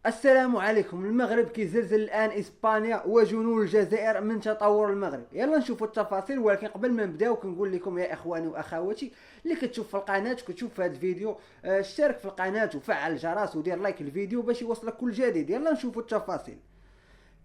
السلام عليكم. المغرب كيزلزل الان اسبانيا وجنون الجزائر من تطور المغرب. يلا نشوفوا التفاصيل، ولكن قبل ما نبداو كنقول لكم يا اخواني واخواتي اللي كتشوف في القناه وكتشوف هذا الفيديو، اشترك في القناه وفعل الجرس ودير لايك الفيديو باش يوصلك كل جديد. يلا نشوفوا التفاصيل.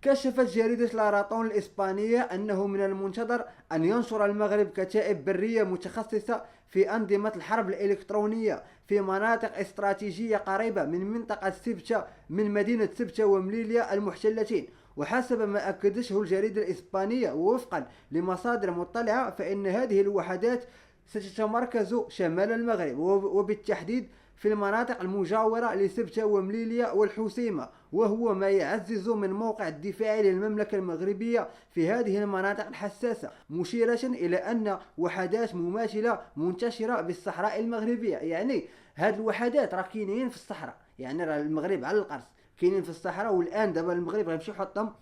كشفت جريدة لاراطون الإسبانية أنه من المنتظر أن ينشر المغرب كتائب برية متخصصة في أنظمة الحرب الإلكترونية في مناطق استراتيجية قريبة من منطقة سبتة من مدينة سبتة ومليليا المحتلتين. وحسب ما أكدته الجريدة الإسبانية ووفقا لمصادر مطلعة، فإن هذه الوحدات ستتمركز شمال المغرب وبالتحديد في المناطق المجاورة لسبتة ومليليا والحسيمة، وهو ما يعزز من موقع الدفاع للمملكة المغربية في هذه المناطق الحساسة، مشيرة إلى أن وحدات مماثلة منتشرة بالصحراء المغربية. يعني هذه الوحدات راه كاينين في الصحراء، يعني راه المغرب على القرص كاينين في الصحراء، والآن دابا المغرب غيمشي يحطهم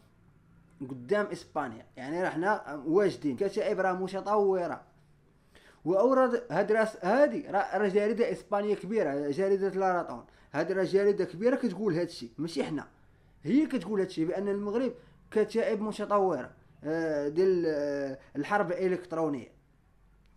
قدام إسبانيا. يعني راه حنا واجدين كتائب راه متطورة. واورد هذه راه جريده اسبانيه كبيره، جريده لاراطون. هذه راه جريده كبيره كتقول هذا الشيء، ماشي حنا. هي كتقول هذا الشيء بان المغرب كتائب متطوره ديال الحرب الالكترونيه.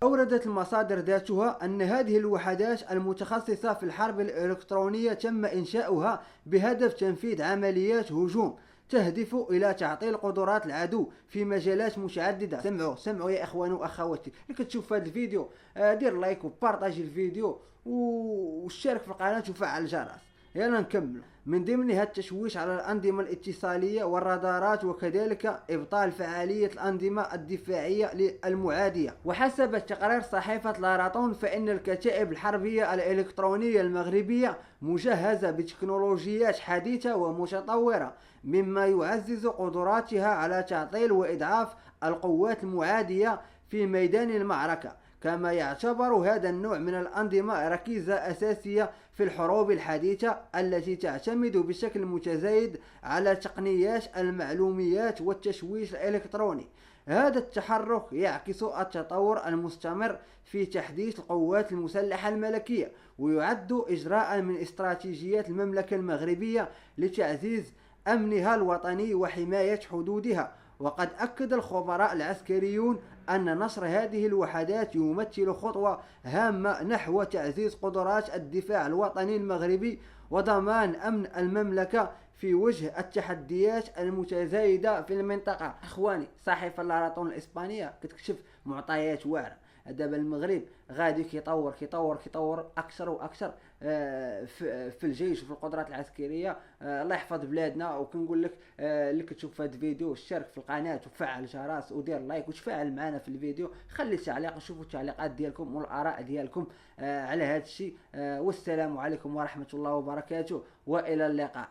أوردت المصادر ذاتها أن هذه الوحدات المتخصصة في الحرب الإلكترونية تم إنشاؤها بهدف تنفيذ عمليات هجوم تهدف إلى تعطيل قدرات العدو في مجالات متعددة. سمعوا يا إخواني وأخواتي اللي كتشوف هذا الفيديو، دير لايك وبارطاجي الفيديو واشترك في القناة وفعل الجرس. يلا نكمل. من ضمنها التشويش على الأنظمة الاتصالية والرادارات، وكذلك إبطال فعالية الأنظمة الدفاعية المعادية. وحسب تقرير صحيفة لاراطون، فإن الكتائب الحربية الإلكترونية المغربية مجهزة بتكنولوجيات حديثة ومتطورة، مما يعزز قدراتها على تعطيل وإضعاف القوات المعادية في ميدان المعركة. كما يعتبر هذا النوع من الأنظمة ركيزة أساسية في الحروب الحديثة التي تعتمد بشكل متزايد على تقنيات المعلوميات والتشويش الإلكتروني. هذا التحرك يعكس التطور المستمر في تحديث القوات المسلحة الملكية، ويعد إجراء من استراتيجيات المملكة المغربية لتعزيز أمنها الوطني وحماية حدودها. وقد أكد الخبراء العسكريون أن نشر هذه الوحدات يمثل خطوة هامة نحو تعزيز قدرات الدفاع الوطني المغربي وضمان أمن المملكة في وجه التحديات المتزايدة في المنطقة. أخواني، صحيفة لاراطون الإسبانية كتكشف معطيات واعرة. دابا المغرب غادي كيطور اكثر واكثر في الجيش وفي القدرات العسكريه. الله يحفظ بلادنا. وكنقول لك اللي كتشوف هذا الفيديو اشترك في القناه وفعل الجرس ودير لايك وتفاعل معنا في الفيديو. خلي تعليق، نشوفوا التعليقات ديالكم والاراء ديالكم على هذا الشيء. والسلام عليكم ورحمه الله وبركاته، والى اللقاء.